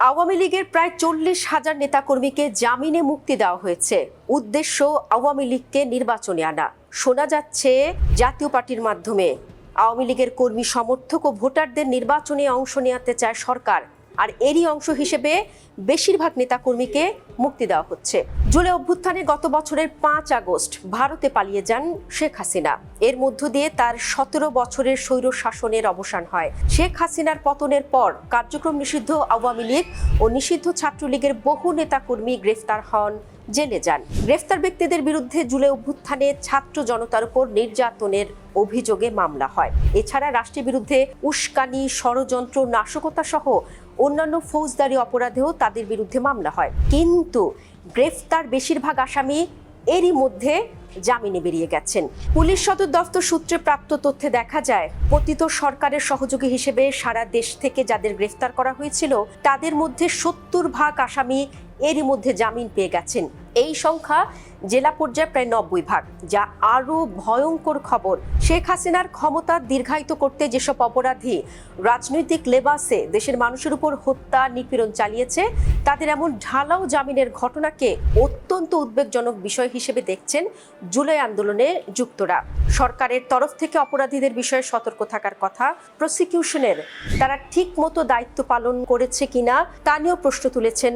আওয়ামী লীগের প্রায় 40,000 নেতাকর্মীকে জামিনে মুক্তি দেওয়া হয়েছে। উদ্দেশ্য আওয়ামী লীগকে নির্বাচনে আনা। শোনা যাচ্ছে জাতীয় পার্টির মাধ্যমে আওয়ামী লীগের কর্মী সমর্থক ও ভোটারদের নির্বাচনে অংশ নেওয়াতে চায় সরকার, আর এরই অংশ হিসেবে বেশিরভাগ নেতাকর্মীকে মুক্তি দেওয়া হচ্ছে। জুলাই অভ্যুত্থানে গত বছরের 5 আগস্ট ভারতে পালিয়ে যান শেখ হাসিনা। এর মধ্য দিয়ে তার 17 বছরের স্বৈর শাসনের অবসান হয়। শেখ হাসিনার পতনের পর কার্যক্রম নিষিদ্ধ আওয়ামী লীগ ও নিষিদ্ধ ছাত্রলীগের বহু নেতাকর্মী গ্রেফতার হন, জেলে যান। গ্রেফতার ব্যক্তিদের বিরুদ্ধে জুলাই অভ্যুত্থানে ছাত্র জনতার উপর নির্যাতনের অভিযোগে মামলা হয়। এছাড়া রাষ্ট্রের বিরুদ্ধে উস্কানি, ষড়যন্ত্র, নাশকতা সহ অন্যান্য ফৌজদারি অপরাধেও তাদের বিরুদ্ধে মামলা হয়। কিন্তু গ্রেফতার বেশিরভাগ আসামি এরই মধ্যে জামিনে বেরিয়ে গেছেন। পুলিশ সদর দফতর সূত্রে প্রাপ্ত তথ্যে দেখা যায়, পতিত সরকারের সহযোগী হিসেবে সারা দেশ থেকে যাদের গ্রেফতার করা হয়েছিল তাদের মধ্যে 70% আসামি এরই মধ্যে জামিন পেয়ে গেছেন। এই সংখ্যা জেলা পর্যায়ে প্রায় 90%, যা আরো ভয়ঙ্কর খবর। শেখ হাসিনার ক্ষমতা দীর্ঘায়িত করতে যেসব অপরাধী রাজনৈতিক লেবাসে দেশের মানুষের উপর হত্যা, নিপীড়ন চালিয়েছে, তাদের এমন ঢালাও জামিনের ঘটনাকে অত্যন্ত উদ্বেগজনক বিষয় হিসেবে দেখছেন জুলাই আন্দোলনে যুক্তরা। সরকারের তরফ থেকে অপরাধীদের বিষয়ে সতর্ক থাকার কথা। প্রসিকিউশনের তারা ঠিক মতো দায়িত্ব পালন করেছে কিনা তা নিয়েও প্রশ্ন তুলেছেন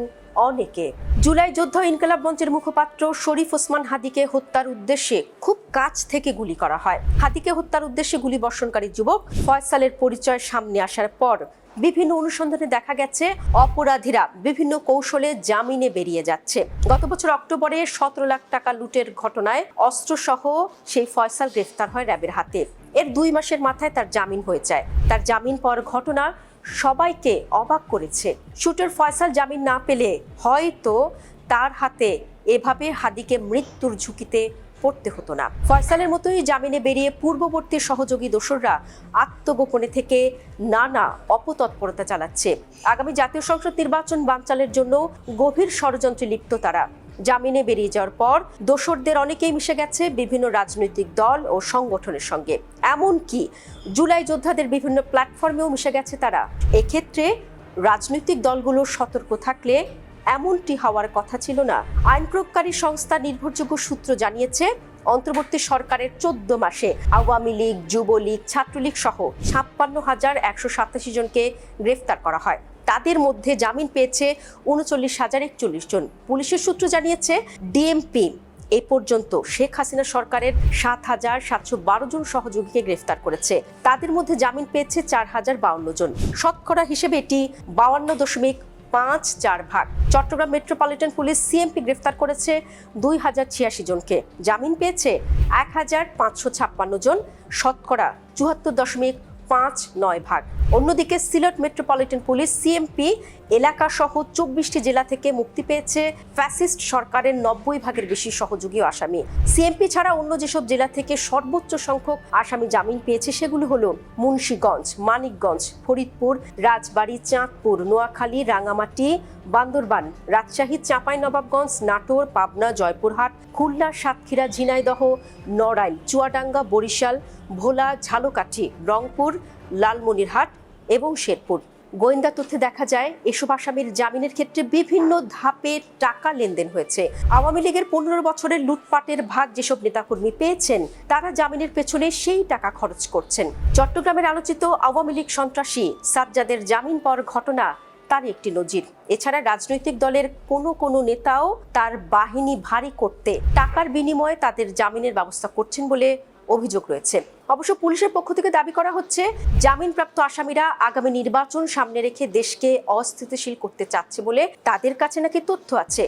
অনেকে। জুলাই যোদ্ধা ইনকিলাব মঞ্চের মুখপাত্র শরীফ ওসমান হাদিকে হত্যার উদ্দেশ্যে খুব কাছ থেকে গুলি করা হয়। হাদিকে হত্যার উদ্দেশ্যে গুলি বর্ষণকারী যুবক ফয়সালের পরিচয় সামনে আসার পর বিভিন্ন অনুসন্ধানে দেখা গেছে অপরাধীরা বিভিন্ন কৌশলে জামিনে বেরিয়ে যাচ্ছে। গত বছর অক্টোবরে 17 লাখ টাকা লুটের ঘটনায় অস্ত্রসহ সেই ফয়সাল গ্রেফতার হয় র্যাবের হাতে। এর 2 মাসের মাথায় তার জামিন হয়ে যায়। তার জামিন পাওয়ার ঘটনা সবাইকে অবাক করেছে। শুটার ফয়সাল জামিন না পেলে হয়তো তার হাতে এভাবে হাদিকে মৃত্যুর ঝুঁকিতে পড়তে হতো না। ফয়সালের মতোই জামিনে বেরিয়ে পূর্ববর্তী সহযোগী দোসররা আত্মগোপনে থেকে নানা অপতৎপরতা চালাচ্ছে। আগামী জাতীয় সংসদ নির্বাচন বানচালের জন্য গভীর ষড়যন্ত্রে লিপ্ত তারা। জামিনে বেরিয়ে যাওয়ার পর দোসরদের অনেকেই মিশে গেছে বিভিন্ন রাজনৈতিক দল ও সংগঠনের সঙ্গে, এমনকি জুলাই যোদ্ধাদের বিভিন্ন প্ল্যাটফর্মেও মিশে গেছে তারা। এক্ষেত্রে রাজনৈতিক দলগুলো সতর্ক থাকলে এমনটি হওয়ার কথা ছিল না। আইন প্রয়োগকারী সংস্থা নির্ভরযোগ্য সূত্র জানিয়েছে, অন্তর্বর্তী সরকারের 14 মাসে আওয়ামী লীগ, যুবলীগ, ছাত্রলীগ সহ 56,187 জনকে গ্রেফতার করা হয়। তাদের মধ্যে জামিন পেয়েছে 39,041 জন। পুলিশের সূত্র জানিয়েছে, ডিএমপি এ পর্যন্ত শেখ হাসিনা সরকারের 7,712 জন সহযোগীকে গ্রেফতার করেছে। তাদের মধ্যে জামিন পেয়েছে 4,052 জন। শতকরা হিসেবে এটি 52.54%। চট্টগ্রাম মেট্রোপলিটন পুলিশ সিএমপি গ্রেফতার করেছে 2,086 জনকে। জামিন পেয়েছে 1,556 জন, শতকরা 74.59%। অন্যদিকে সিলেট মেট্রোপলিটন পুলিশ সিএমপি এলাকা সহ 24টি জেলা থেকে মুক্তি পেয়েছে ফ্যাসিস্ট সরকারের 90% বেশি সহযোগী ও আসামি। সিএমপি ছাড়া অন্য যেসব জেলা থেকে সর্বোচ্চ সংখ্যক আসামি জামিন পেয়েছে সেগুলো হলো মুন্সিগঞ্জ, মানিকগঞ্জ, ফরিদপুর, রাজবাড়ী, চাঁদপুর, নোয়াখালী, রাঙামাটি, বান্দরবান, রাজশাহী, চাঁপাইনবাবগঞ্জ, নাটোর, পাবনা, জয়পুরহাট, খুলনা, সাতক্ষীরা, ঝিনাইদহ, নড়াইল, চুয়াডাঙ্গা, বরিশাল, ভোলা, ঝালকাঠি, রংপুর, লালমনিরহাট এবং শেরপুর। গোয়েন্দা তথ্যে দেখা যায়, এসব আসামির জামিনের ক্ষেত্রে বিভিন্ন ধাপে টাকা লেনদেন হয়েছে। আওয়ামী লীগের 15 বছরের লুটপাটের ভাগ যেসব নেতাকর্মী পেয়েছেন, তারা জামিনের পেছনে সেই টাকা খরচ করছেন। চট্টগ্রামের আলোচিত আওয়ামী লীগ সন্ত্রাসী সাজ্জাদের জামিন পাওয়ার ঘটনা তার একটি নজির। এছাড়া রাজনৈতিক দলের কোনো নেতাও তার বাহিনী ভারী করতে টাকার বিনিময়ে তাদের জামিনের ব্যবস্থা করছেন বলে অভিযোগ রয়েছে। অবশ্য পুলিশের পক্ষ থেকে দাবি করা হচ্ছে, জামিনপ্রাপ্ত আসামিরা আগামী নির্বাচন সামনে রেখে দেশকে অস্থিতিশীল করতে চাচ্ছে বলে তাদের কাছে নাকি তথ্য আছে।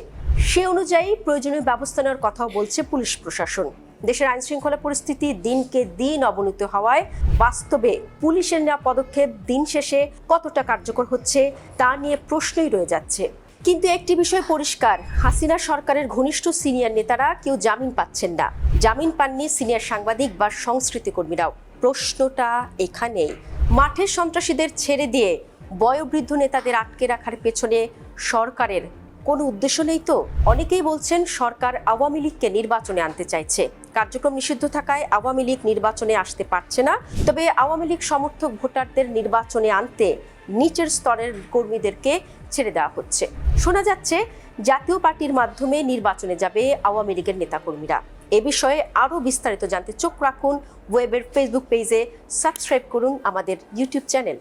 সে অনুযায়ী প্রয়োজনীয় ব্যবস্থা নেওয়ার কথাও বলছে পুলিশ প্রশাসন। দেশের আইন শৃঙ্খলা পরিস্থিতি দিনকে দিন অবনতি হওয়ায় বাস্তবে পুলিশের নেওয়া পদক্ষেপ দিন শেষে কতটা কার্যকর হচ্ছে তা নিয়ে প্রশ্নই রয়ে যাচ্ছে। কিন্তু একটি বিষয় পরিষ্কার, হাসিনা সরকারের ঘনিষ্ঠ সিনিয়র নেতারা কেউ জামিন পাচ্ছেন না। জামিন পাননি সিনিয়র সাংবাদিক বা সংস্কৃতি কর্মীরাও। প্রশ্নটা এখানেই, মাঠের সন্ত্রাসীদের ছেড়ে দিয়ে বয়োবৃদ্ধ নেতাদের আটকে রাখার পেছনে সরকারের কোনো উদ্দেশ্য নেই তো? অনেকেই বলছেন সরকার আওয়ামী লীগকে নির্বাচনে আনতে চাইছে। কার্যক্রম নিষিদ্ধ থাকায় আওয়ামী লীগ নির্বাচনে আসতে পারছে না। তবে আওয়ামী লীগ সমর্থক ভোটারদের নির্বাচনে আনতে নিচের স্তরের কর্মীদেরকে ছেড়ে দেওয়া হচ্ছে। শোনা যাচ্ছে জাতীয় পার্টির মাধ্যমে নির্বাচনে যাবে আওয়ামী লীগের নেতাকর্মীরা। এ বিষয়ে আরও বিস্তারিত জানতে চোখ রাখুন ওয়েবের ফেসবুক পেজে, সাবস্ক্রাইব করুন আমাদের ইউটিউব চ্যানেল।